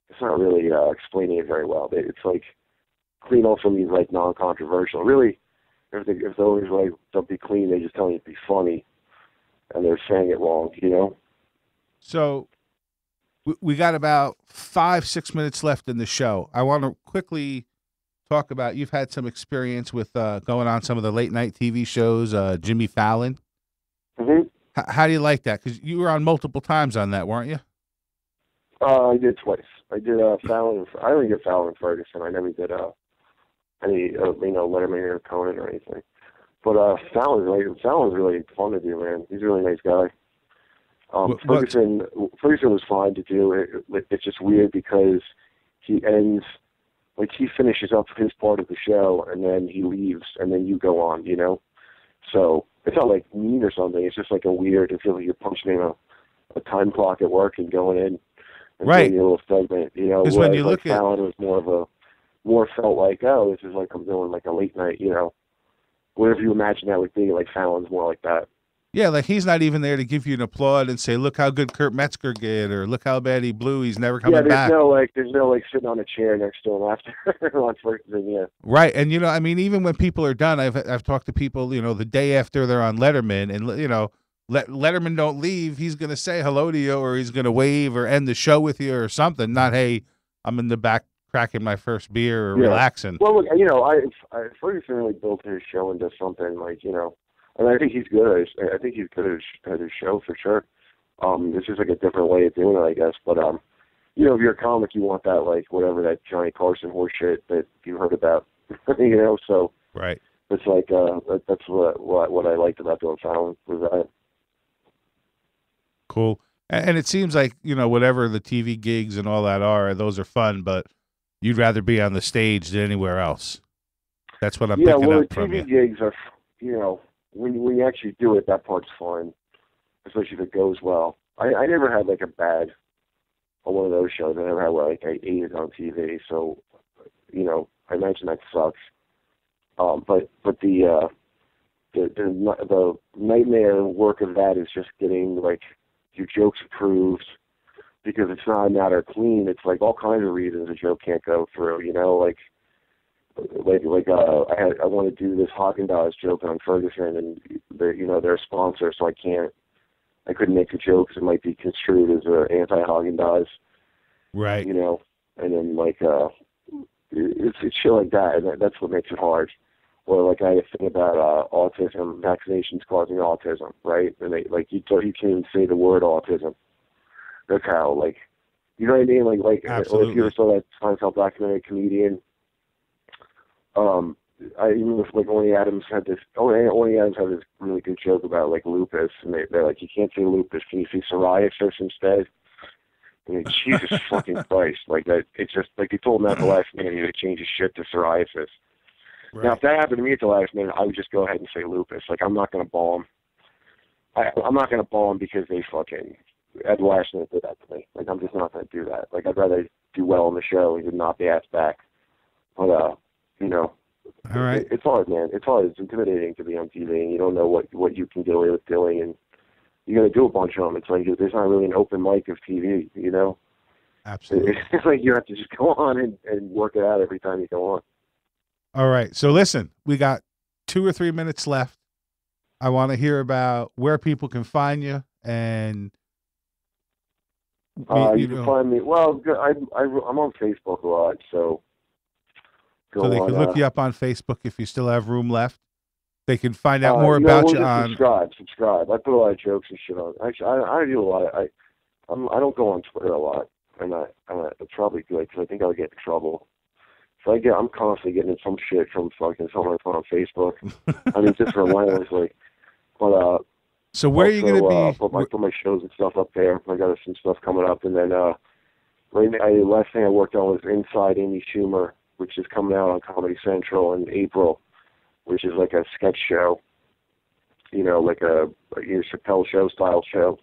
It's not really explaining it very well. It's like clean also means like non-controversial. Really. If they're always like, don't be clean, they just tell you to be funny, and they're saying it wrong, So, we got about 5-6 minutes left in the show. I want to quickly talk about, you've had some experience with going on some of the late night TV shows, Jimmy Fallon. Mm-hmm. How do you like that? Because you were on multiple times on that, weren't you? I did twice. I did Fallon. I only did Fallon and Ferguson. I never did any Letterman or Conan or anything. But Fallon's really fun to do, man. He's a really nice guy. Ferguson was fine to do. It's just weird because he finishes up his part of the show and then he leaves and then you go on, So it's not like mean or something. It's just like a weird. It feels like you're punching in a time clock at work and going in and doing your little segment, Because when you look at Fallon, it was more felt like, oh, this is like I'm doing like a late night, whatever you imagine that would be. Like Fallon's more like that. Yeah, like he's not even there to give you an applaud and say, "Look how good Kurt Metzger did," or "Look how bad he blew. He's never coming back." There's no sitting on a chair next to him after on Ferguson. Yeah, right. And even when people are done, I've talked to people, the day after they're on Letterman, and Letterman don't leave. He's gonna say hello to you, or he's gonna wave or end the show with you or something. Not, hey, I'm in the back cracking my first beer or Yeah. relaxing. Well, look, I Ferguson really built his show into something like, and I think he's good. I think he's good at his show for sure. It's just like a different way of doing it, I guess. But if you're a comic, you want that like whatever that Johnny Carson horse shit that you heard about, So Right. it's like that's what I liked about doing Fallon was that. Cool. And it seems like, whatever the TV gigs and all that are, those are fun, but you'd rather be on the stage than anywhere else. That's what I'm picking up from you. TV gigs are, when you actually do it, that part's fun, especially if it goes well. I never had like a bad on one of those shows. I never had like I ate it on TV, so I imagine that sucks. But the nightmare work of that is just getting like your jokes approved, because it's not a matter of clean. It's like all kinds of reasons a joke can't go through. I want to do this Haagen-Dazs joke on Ferguson, and they're a sponsor, so I couldn't make the joke because it might be construed as an anti-Haagen-Dazs. Right. And then it's shit like that, and that's what makes it hard. Or like I think about autism, vaccinations causing autism, right? And you can't even say the word autism. That's how, you know what I mean? Absolutely. Or if you ever saw that Seinfeld documentary Comedian, even with Orny Adams had this really good joke about lupus, and they're like, you can't say lupus, can you say psoriasis instead? And Jesus fucking Christ, it's just he told him at the last minute he changed his shit to psoriasis. Right. Now, if that happened to me at the last minute, I would just go ahead and say lupus. I'm not going to ball him. I'm not going to ball him because they fucking at the last minute did that to me. I'm just not going to do that. I'd rather do well on the show and not be asked back. But all right. it's hard, man. It's hard. It's intimidating to be on TV, and you don't know what you can get away with doing, and you're going to do a bunch of them. It's like there's not really an open mic of TV, Absolutely. It's like you have to just go on and work it out every time you go on. All right. So listen, we got 2 or 3 minutes left. I want to hear about where people can find you, and you can find me. Well, I'm on Facebook a lot, so they can look you up on Facebook if you still have room left. They can find out more about you on. Subscribe. I put a lot of jokes and shit on. Actually, I do a lot. I don't go on Twitter a lot, and it's probably good because I think I'll get in trouble. So I'm constantly getting in some shit from fucking someone I put on Facebook. I mean, just relentlessly. But so where are you going to be? Put my shows and stuff up there. I got some stuff coming up, and then last thing I worked on was Inside Amy Schumer, which is coming out on Comedy Central in April, which is like a sketch show. Like a Chappelle show style show.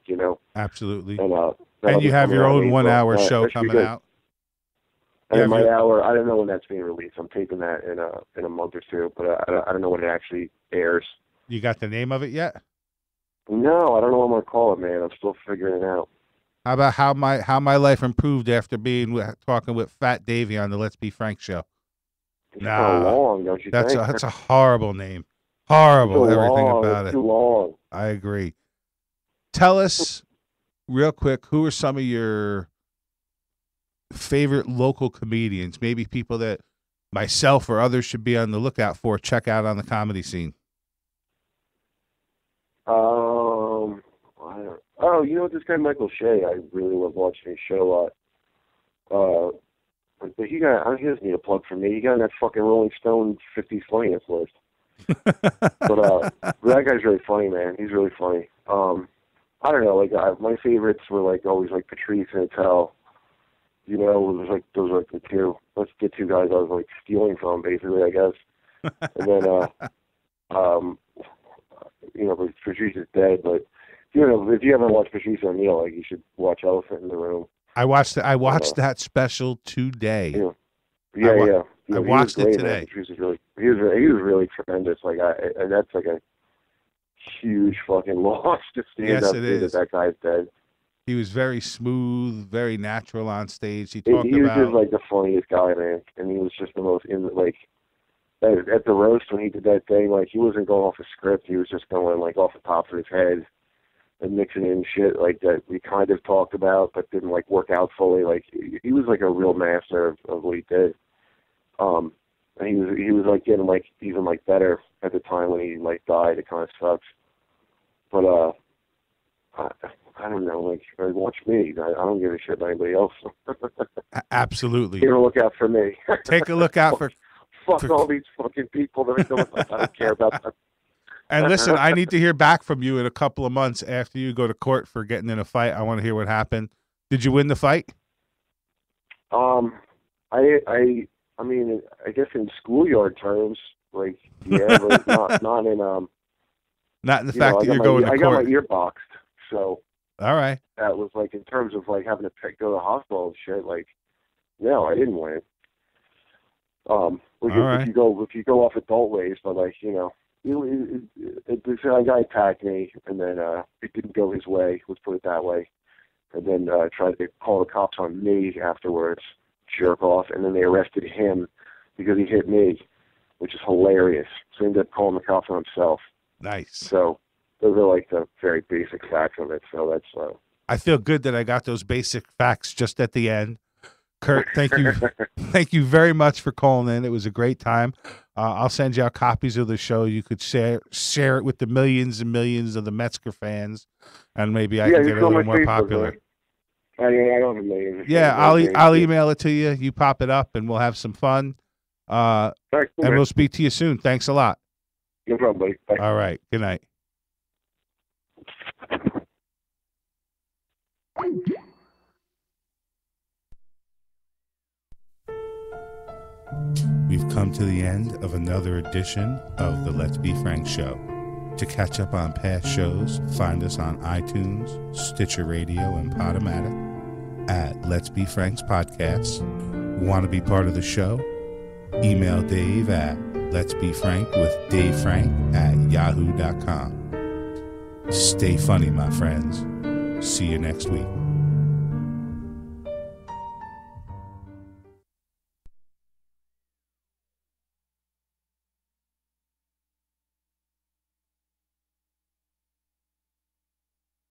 Absolutely. And you have your own 1 hour show coming out. And my hour, I don't know when that's being released. I'm taping that in a month or two, but I don't know when it actually airs. You got the name of it yet? No, I don't know what I'm gonna call it, man. I'm still figuring it out. How about how my life improved after talking with Fat Davey on the Let's Be Frank show? It's kind of long, don't you think? That's a horrible name. Horrible, everything about it. Too long. I agree. Tell us real quick, who are some of your favorite local comedians? Maybe people that myself or others should be on the lookout for, check out on the comedy scene. This guy Michael Shea, I really love watching his show a lot. But he doesn't need a plug from me. He got in that fucking Rolling Stone 50 funniest list. But that guy's really funny, man. He's really funny. I don't know, my favorites were always Patrice and Attell. It was those were the two. Let's get two guys I was stealing from, basically, I guess. And then Patrice is dead, but if you haven't watched Patrice O'Neal, you should watch Elephant in the Room. I watched that special today. Yeah. I watched it today. Patrice he was really tremendous. And that's a huge fucking loss to stand up to that guy's dead. He was very smooth, very natural on stage. He was just the funniest guy, man, and he was just the most at the roast when he did that thing. He wasn't going off a script. He was just going off the top of his head. and mixing in shit like that we kind of talked about, but didn't like work out fully. Like he was like a real master of what he did. And he was like getting like even like better at the time when he like died. It kind of sucks, but I don't know. Like watch me. I don't give a shit about anybody else. Absolutely. Take a look out for me. Take a look out for. Fuck all these fucking people that I don't care about them. And listen, I need to hear back from you in a couple of months after you go to court for getting in a fight. I want to hear what happened. Did you win the fight? I mean, I guess in schoolyard terms, like, yeah, but not in not in the fact that you're going to court. I got my ear boxed, so all right. That was like in terms of like having to go to the hospital and shit. Like, no, I didn't win. If you go off adult ways, but like this guy attacked me, and then it didn't go his way. Let's put it that way. And then tried to call the cops on me afterwards. Jerk off, and then they arrested him because he hit me, which is hilarious. So he ended up calling the cops on himself. Nice. So those are like the very basic facts of it. So that's. I feel good that I got those basic facts just at the end. Kurt, thank you, thank you very much for calling in. It was a great time. I'll send you out copies of the show. You could share it with the millions and millions of the Metzger fans, and maybe I can get a little more popular. I don't have millions. Yeah, I'll email it to you. You pop it up, and we'll have some fun. And we'll speak to you soon. Thanks a lot. No problem, buddy. Bye. All right. Good night. We've come to the end of another edition of the Let's Be Frank Show. To catch up on past shows, find us on iTunes, Stitcher Radio, and Podomatic at Let's Be Frank's Podcasts. Want to be part of the show? Email Dave at letsbefrankwithdavefrank@yahoo.com. Stay funny, my friends. See you next week.